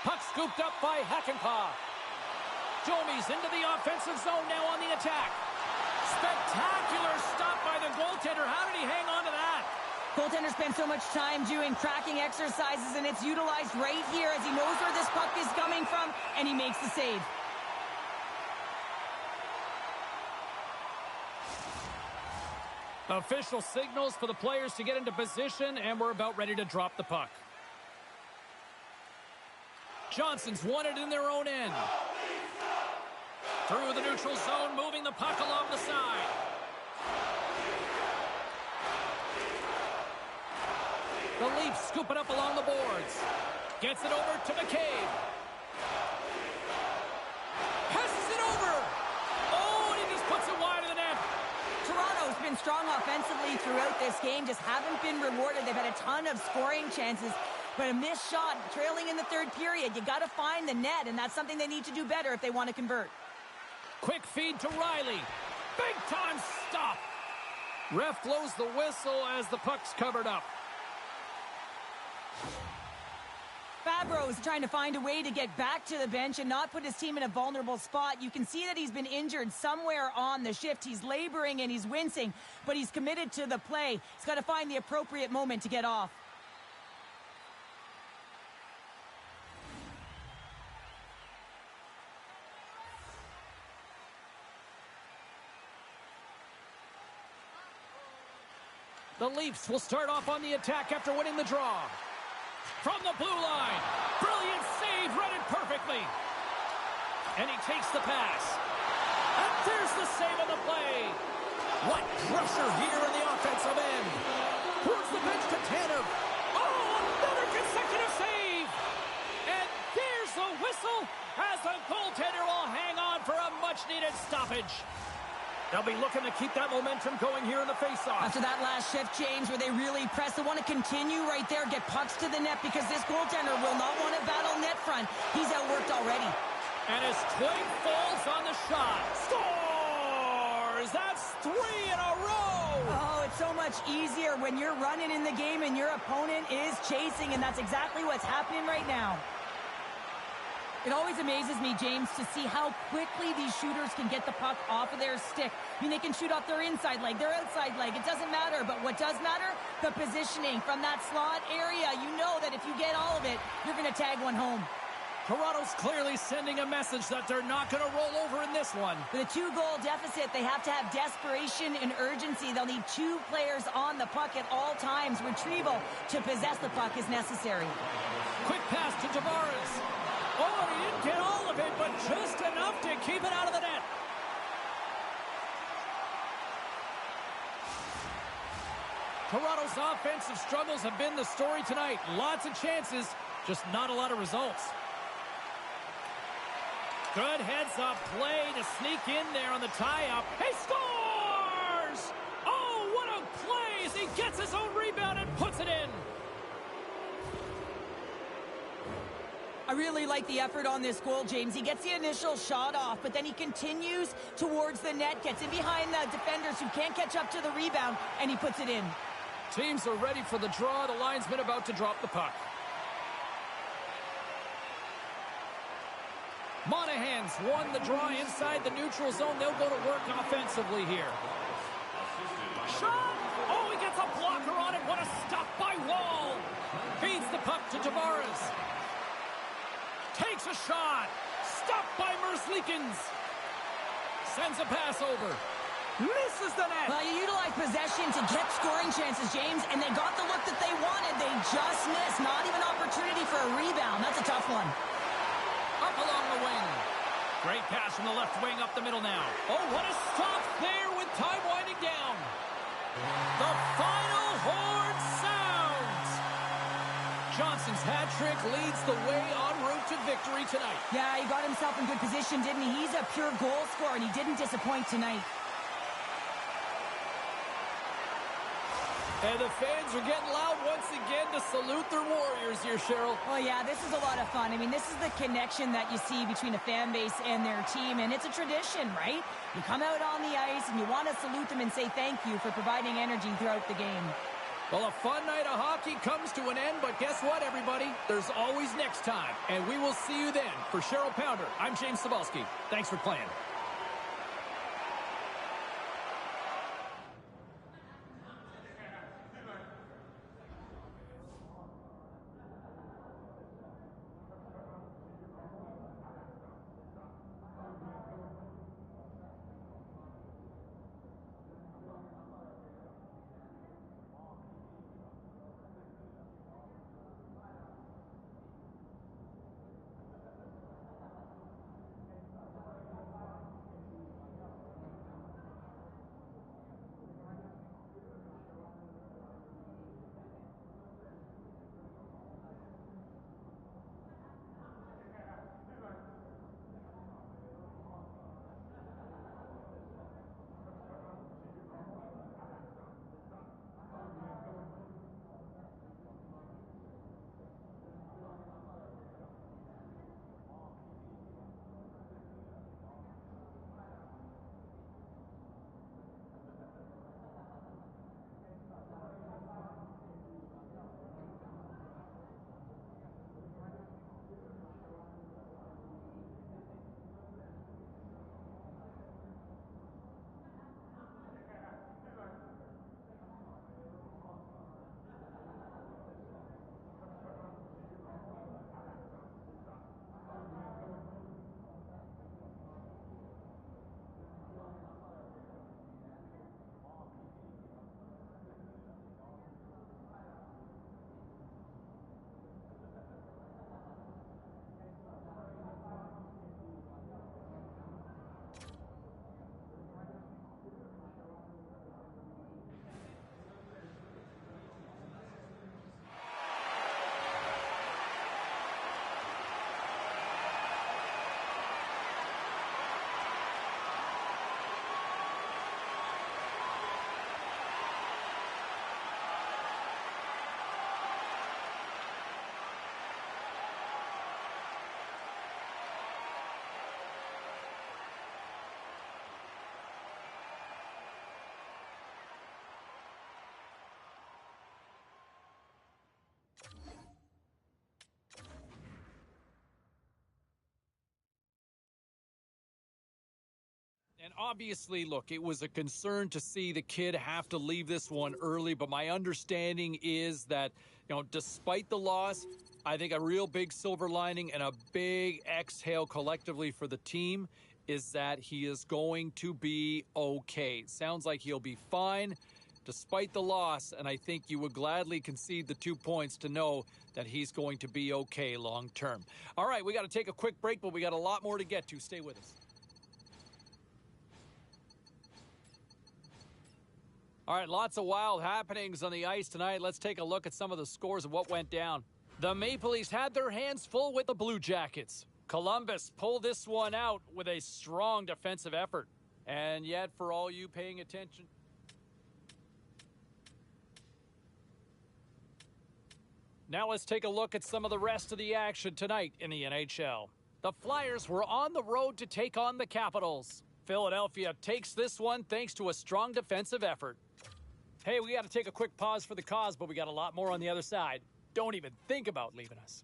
Puck scooped up by Hakanpää. Domi's into the offensive zone now on the attack. Spectacular stop by the goaltender. How did he hang on to that? Goaltender spent so much time doing tracking exercises, and it's utilized right here as he knows where this puck is coming from, and he makes the save. Official signals for the players to get into position, and we're about ready to drop the puck. Johnson's won it in their own end. Through the neutral zone, moving the puck along the side. The Leafs scoop it up along the boards. Gets it over to McCabe. Passes it over. Oh, and he just puts it wide of the net. Toronto's been strong offensively throughout this game, just haven't been rewarded. They've had a ton of scoring chances, but a missed shot, trailing in the third period. You got to find the net, and that's something they need to do better if they want to convert. Quick feed to Riley. Big time stop. Ref blows the whistle as the puck's covered up. Fabro's trying to find a way to get back to the bench and not put his team in a vulnerable spot. You can see that he's been injured somewhere on the shift. He's laboring and he's wincing, but he's committed to the play. He's got to find the appropriate moment to get off. The Leafs will start off on the attack after winning the draw. From the blue line. Brilliant save, read it perfectly. And he takes the pass. And there's the save on the play. What pressure here in the offensive end. Towards the bench to Tanner. Oh, another consecutive save. And there's the whistle as the goaltender will hang on for a much-needed stoppage. They'll be looking to keep that momentum going here in the faceoff. After that last shift, James, where they really press, they want to continue right there, get pucks to the net, because this goaltender will not want to battle net front. He's outworked already. And his twig falls on the shot. Scores! That's 3 in a row! Oh, it's so much easier when you're running in the game and your opponent is chasing, and that's exactly what's happening right now. It always amazes me, James, to see how quickly these shooters can get the puck off of their stick. I mean, they can shoot off their inside leg, their outside leg. It doesn't matter. But what does matter? The positioning from that slot area. You know that if you get all of it, you're going to tag one home. Toronto's clearly sending a message that they're not going to roll over in this one. With a 2-goal deficit, they have to have desperation and urgency. They'll need 2 players on the puck at all times. Retrieval to possess the puck is necessary. Quick pass to Tavares. Oh, he didn't get all of it, but just enough to keep it out of the net. Toronto's offensive struggles have been the story tonight. Lots of chances, just not a lot of results. Good heads-up play to sneak in there on the tie-up. He scores! Oh, what a play as he gets his own rebound and puts it in. I really like the effort on this goal, James. He gets the initial shot off, but then he continues towards the net, gets in behind the defenders who can't catch up to the rebound, and he puts it in. Teams are ready for the draw. The linesman about to drop the puck. Monahan's won the draw inside the neutral zone. They'll go to work offensively here. Shot! Oh, he gets a blocker on it. What a stop by Wall. Feeds the puck to to Tavares. Takes a shot. Stopped by Merzlikins. Sends a pass over. Misses the net. Well, you utilize possession to get scoring chances, James, and they got the look that they wanted. They just missed. Not even opportunity for a rebound. That's a tough one. Up along the wing. Great pass from the left wing up the middle now. Oh, what a stop there with time winding down. The final horn sounds. Johnson's hat trick leads the way en route to victory tonight. Yeah, he got himself in good position, didn't he? He's a pure goal scorer, and he didn't disappoint tonight. And the fans are getting loud once again to salute their Warriors here, Cheryl. Well, yeah, this is a lot of fun. I mean, this is the connection that you see between a fan base and their team, and it's a tradition, right? You come out on the ice, and you want to salute them and say thank you for providing energy throughout the game. Well, a fun night of hockey comes to an end, but guess what, everybody? There's always next time, and we will see you then. For Cheryl Pounder, I'm James Cebulski. Thanks for playing. And obviously, look, it was a concern to see the kid have to leave this one early, but my understanding is that, despite the loss, I think a real big silver lining and a big exhale collectively for the team is that he is going to be okay. Sounds like he'll be fine despite the loss, and I think you would gladly concede the 2 points to know that he's going to be okay long term. All right, we got to take a quick break, but we got a lot more to get to. Stay with us. All right, lots of wild happenings on the ice tonight. Let's take a look at some of the scores of what went down. The Maple Leafs had their hands full with the Blue Jackets. Columbus pulled this one out with a strong defensive effort. And yet, for all you paying attention, now let's take a look at some of the rest of the action tonight in the NHL. The Flyers were on the road to take on the Capitals. Philadelphia takes this one thanks to a strong defensive effort. Hey, we got to take a quick pause for the cause, but we got a lot more on the other side. Don't even think about leaving us.